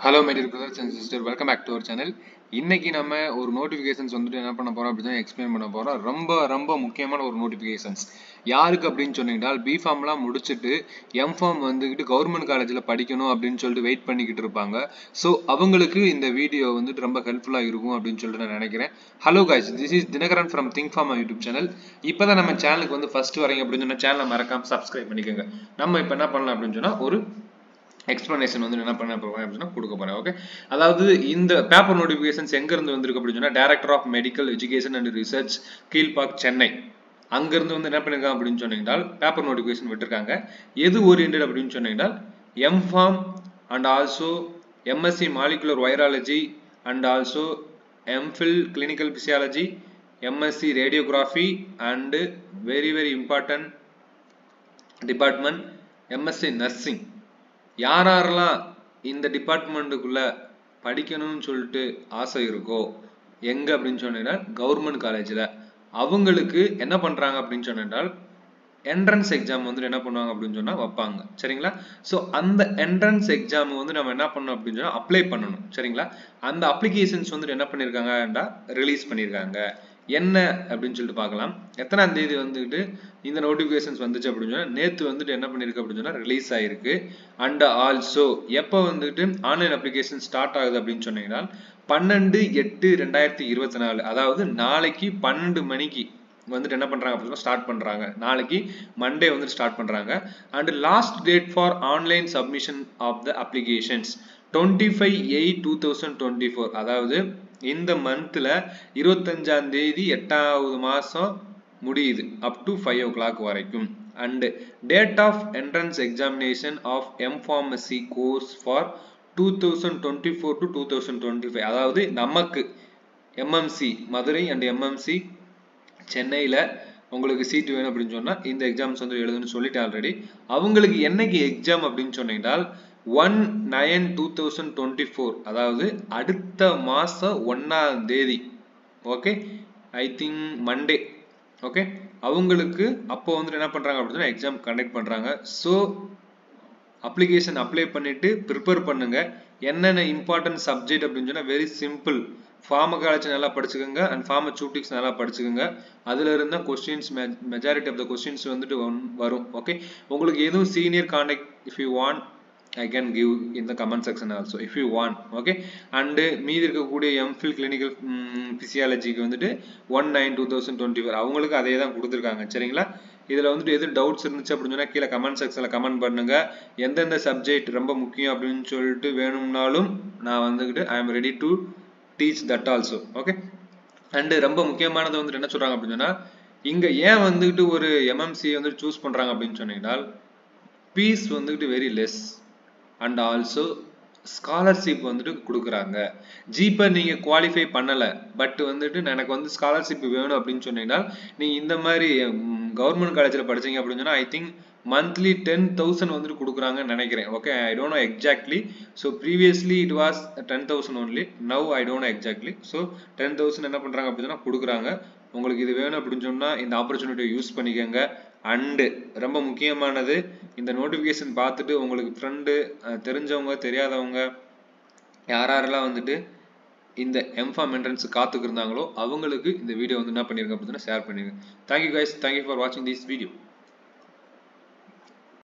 Hello my dear brothers and sisters, welcome back to our channel. இன்னைக்கு நம்ம ஒரு notifications வந்துட்டு என்ன பண்ண போறோம் அப்படின்னா எக்ஸ்பிளைன் பண்ண போறோம். ரொம்ப ரொம்ப முக்கியமான ஒரு நோட்டிஃபிகேஷன்ஸ். யாருக்கு அப்படின்னு சொன்னீங்கன்னா பிஃபார்ம்லாம் முடிச்சுட்டு எம்ஃபார்ம் வந்துட்டு கவர்மெண்ட் காலேஜில் படிக்கணும் அப்படின்னு சொல்லிட்டு வெயிட் பண்ணிக்கிட்டு இருப்பாங்க. ஸோ அவங்களுக்கு இந்த வீடியோ வந்துட்டு ரொம்ப ஹெல்ப்ஃபுல்லாக இருக்கும் அப்படின்னு சொல்லிட்டு நான் நினைக்கிறேன். Hello guys, this is Dinakaran from think form YouTube channel. இப்போ தான் நம்ம சேனலுக்கு வந்து ஃபர்ஸ்ட் வரீங்க அப்படின்னு சொன்னால் சேனலை மறக்காம சப்ஸ்கிரைப் பண்ணிக்கோங்க. நம்ம இப்போ என்ன பண்ணலாம் அப்படின்னு சொன்னால் ஒரு எக்ஸ்பிளனேஷன் வந்து என்ன பண்ண போறேன் அப்படின்னா கொடுக்க போறேன். ஓகே, அதாவது இந்த பேப்பர் நோட்டிஃபிகேஷன்ஸ் எங்க இருந்து வந்திருக்கு அப்படின்னு சொன்னா director of medical education and research, Kilpauk, Chennai. அங்க இருந்து வந்து என்ன பண்ணிருக்காங்க அப்படின்னு சொன்னீங்கன்னா பேப்பர் நோட்டிஃபிகேஷன் விட்டுருக்காங்க. எது ஓரியன்டட் அப்படின்னு சொன்னீங்கன்னா MPharm and also MSc molecular virology and also MPhil clinical physiology, MSc radiography and very very important department MSc nursing. யாரெல்லாம் இந்த டிபார்ட்மெண்ட்டுக்குள்ள படிக்கணும்னு சொல்லிட்டு ஆசை இருக்கோ எங்க அப்படின்னு சொன்னீங்கன்னா கவர்மெண்ட் காலேஜில் அவங்களுக்கு என்ன பண்றாங்க அப்படின்னு சொன்னால் என்ட்ரன்ஸ் எக்ஸாம் வந்து என்ன பண்ணுவாங்க அப்படின்னு சொன்னா வைப்பாங்க. சரிங்களா? ஸோ அந்த என்ட்ரன்ஸ் எக்ஸாம் வந்து நம்ம என்ன பண்ணணும் அப்படின்னு சொன்னா அப்ளை பண்ணணும். சரிங்களா? அந்த அப்ளிகேஷன்ஸ் வந்து என்ன பண்ணிருக்காங்கடா ரிலீஸ் பண்ணிருக்காங்க. என்ன அப்படின்னு சொல்லிட்டு பார்க்கலாம். எத்தனாம் தேதி வந்துட்டு இந்த நோட்டிபிகேஷன்ஸ் வந்துச்சு அப்படின்னு சொன்னா நேத்து வந்துட்டு என்ன பண்ணிருக்கு அப்படின்னு சொன்னா ரிலீஸ் ஆயிருக்கு. அண்ட் ஆல்சோ எப்போ வந்துட்டு ஆன்லைன் அப்ளிகேஷன் ஸ்டார்ட் ஆகுது அப்படின்னு சொன்னீங்கன்னா 12/8/2024, அதாவது நாளைக்கு 12 மணிக்கு வந்துட்டு என்ன பண்றாங்க அப்படின்னா ஸ்டார்ட் பண்றாங்க. நாளைக்கு மண்டே வந்து ஸ்டார்ட் பண்றாங்க. And last date for online submission of the applications 25/8/2024, அதாவது இந்த மந்த்ல 25ஆம் தேதி 8வது மாசம் முடியுது அப் டு 5 o'clock வரைக்கும். And date of entrance examination of M pharmacy course for 2024 to 2025, அதாவது நமக்கு எம்எம்சி மதுரை அண்ட் எம்எம்சி சென்னையில உங்களுக்கு சீட் வேணும் அப்படின்னு சொன்னா இந்த எக்ஸாம்ஸ் வந்து எழுதுன்னு சொல்லிட்டு ஆல்ரெடி. அவங்களுக்கு என்னைக்கு எக்ஸாம் அப்படின்னு சொன்னீங்கன்னா 1/9/2024, அதாவது அடுத்த மாசம் 1ஆம் தேதி. Okay, I think Monday. Okay, அவங்களுக்கு அப்போ வந்து என்ன பண்றாங்க அப்படின்னா எக்ஸாம் கண்டக்ட் பண்றாங்க. ஸோ அப்ளிகேஷன் அப்ளை பண்ணிட்டு ப்ரிப்பேர் பண்ணுங்க. என்னென்ன இம்பார்ட்டன்ட் சப்ஜெக்ட் அப்படின்னு சொன்னா வெரி சிம்பிள். ஃபார்மகாலஜி நல்லா படிச்சுக்கோங்க அண்ட் ஃபார்மசூட்டிக்ஸ் நல்லா படிச்சுக்கோங்க. அதுல இருந்தா questions majority of the questions வந்துட்டு வரும். ஓகே, உங்களுக்கு எதுவும் senior contact if you want I can give in the comment section also if you want. Okay, and மீதி இருக்கக்கூடிய எம்ஃபில் கிளினிக்கல் பிசியாலஜிக்கு வந்துட்டு 1/9/2024 அவங்களுக்கு அதே தான் கொடுத்துருக்காங்க. சரிங்களா? இதுல வந்துட்டு எது டவுட்ஸ் இருந்துச்சு அப்படின்னு சொன்னா கீழே கமெண்ட் செக்ஷன்ல கமெண்ட் பண்ணுங்க. எந்தெந்த சப்ஜெக்ட் ரொம்ப முக்கியம் அப்படின்னு சொல்லிட்டு வேணும்னாலும் நான் வந்துகிட்டு I am ready to teach that also. Okay, and ரொம்ப முக்கியமானது வந்துட்டு என்ன சொல்றாங்க அப்படின்னு சொன்னா இங்க ஏன் வந்துட்டு ஒரு எம்எம்சி வந்து சூஸ் பண்றாங்க அப்படின்னு சொன்னீங்கன்னா ஃபீஸ் வந்துட்டு very less and also scholarship வந்துட்டு கொடுக்குறாங்க. ஜிபே நீங்க குவாலிஃபை பண்ணல பட் வந்துட்டு எனக்கு வந்து ஸ்காலர்ஷிப் வேணும் அப்படின்னு சொன்னீங்கன்னா நீங்க இந்த மாதிரி கவர்மெண்ட் காலேஜில் படிச்சீங்க அப்படின்னு சொன்னா ஐ திங்க் மந்த்லி 10,000 வந்துட்டு கொடுக்குறாங்கன்னு நினைக்கிறேன். Okay, I don't know exactly. So previously it was 10,000 only. Now I don't know exactly. So 10,000 என்ன பண்றாங்க அப்படின்னு சொன்னா கொடுக்குறாங்க. உங்களுக்கு இது வேணும் அப்படின்னு சொன்னா இந்த ஆப்பர்ச்சுனிட்டியை யூஸ் பண்ணிக்கோங்க. அண்டு ரொம்ப முக்கியமானது, இந்த நோட்டிஃபிகேஷன் பார்த்துட்டு உங்களுக்கு ஃப்ரெண்டு தெரிஞ்சவங்க தெரியாதவங்க யாரெல்லாம் வந்துட்டு இந்த எம்ஃபார்ம் என்ட்ரன்ஸ் காத்துக்கு இருந்தாங்களோ அவங்களுக்கு இந்த வீடியோ வந்து என்ன பண்ணிருங்க அப்படின்னா ஷேர் பண்ணிருங்க. தேங்க்யூ கைஸ், தேங்க்யூ ஃபார் வாட்சிங் திஸ் வீடியோ.